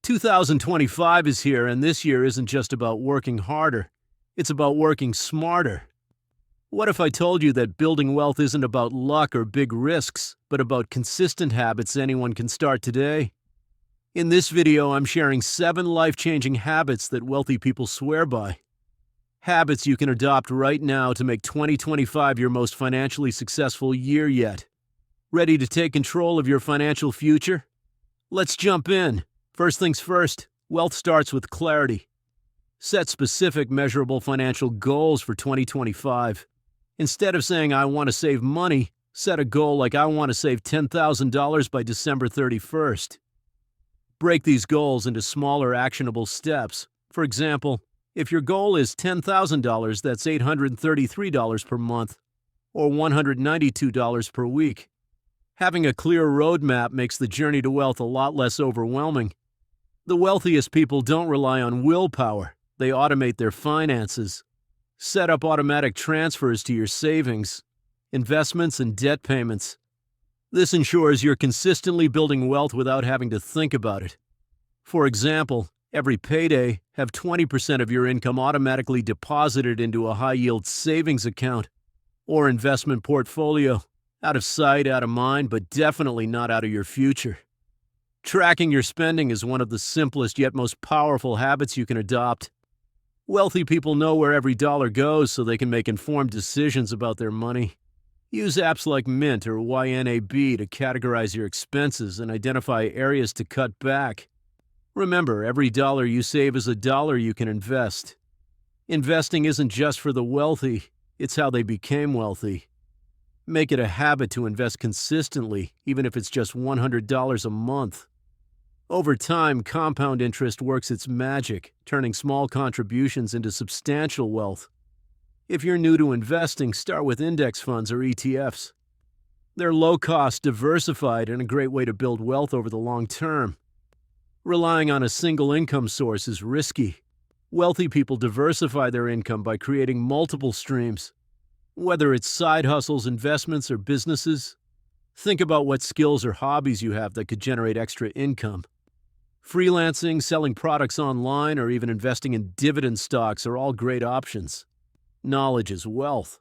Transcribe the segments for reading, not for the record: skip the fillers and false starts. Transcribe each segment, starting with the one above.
2025 is here, and this year isn't just about working harder. It's about working smarter. What if I told you that building wealth isn't about luck or big risks, but about consistent habits anyone can start today? In this video, I'm sharing 7 life-changing habits that wealthy people swear by. Habits you can adopt right now to make 2025 your most financially successful year yet. Ready to take control of your financial future? Let's jump in. First things first, wealth starts with clarity. Set specific, measurable financial goals for 2025. Instead of saying, I want to save money, set a goal like I want to save $10,000 by December 31st. Break these goals into smaller, actionable steps. For example, if your goal is $10,000, that's $833 per month, or $192 per week. Having a clear roadmap makes the journey to wealth a lot less overwhelming. The wealthiest people don't rely on willpower. They automate their finances. Set up automatic transfers to your savings, investments, and debt payments. This ensures you're consistently building wealth without having to think about it. For example, every payday, have 20% of your income automatically deposited into a high-yield savings account or investment portfolio. Out of sight, out of mind, but definitely not out of your future. Tracking your spending is one of the simplest yet most powerful habits you can adopt. Wealthy people know where every dollar goes so they can make informed decisions about their money. Use apps like Mint or YNAB to categorize your expenses and identify areas to cut back. Remember, every dollar you save is a dollar you can invest. Investing isn't just for the wealthy, it's how they became wealthy. Make it a habit to invest consistently, even if it's just $100 a month. Over time, compound interest works its magic, turning small contributions into substantial wealth. If you're new to investing, start with index funds or ETFs. They're low-cost, diversified, and a great way to build wealth over the long term. Relying on a single income source is risky. Wealthy people diversify their income by creating multiple streams. Whether it's side hustles, investments, or businesses, think about what skills or hobbies you have that could generate extra income. Freelancing, selling products online, or even investing in dividend stocks are all great options. Knowledge is wealth.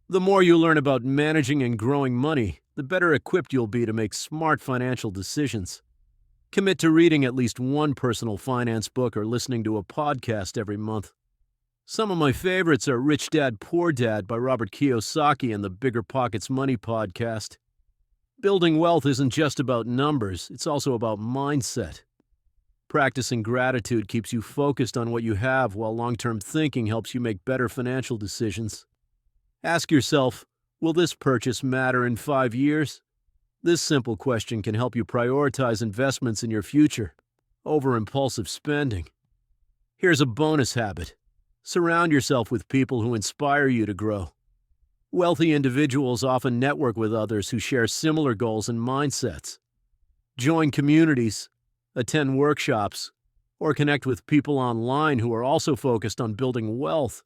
The more you learn about managing and growing money, the better equipped you'll be to make smart financial decisions. Commit to reading at least one personal finance book or listening to a podcast every month. Some of my favorites are Rich Dad, Poor Dad by Robert Kiyosaki and the Bigger Pockets Money podcast. Building wealth isn't just about numbers, it's also about mindset. Practicing gratitude keeps you focused on what you have, while long-term thinking helps you make better financial decisions. Ask yourself, will this purchase matter in 5 years? This simple question can help you prioritize investments in your future over impulsive spending. Here's a bonus habit. Surround yourself with people who inspire you to grow. Wealthy individuals often network with others who share similar goals and mindsets. Join communities, attend workshops, or connect with people online who are also focused on building wealth.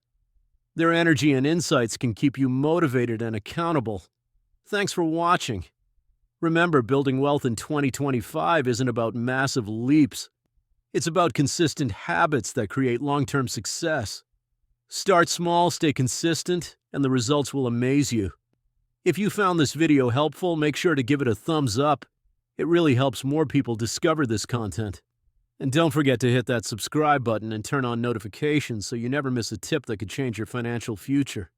Their energy and insights can keep you motivated and accountable. Thanks for watching. Remember, building wealth in 2025 isn't about massive leaps. It's about consistent habits that create long-term success. Start small, stay consistent, and the results will amaze you. If you found this video helpful, make sure to give it a thumbs up. It really helps more people discover this content. And don't forget to hit that subscribe button and turn on notifications so you never miss a tip that could change your financial future.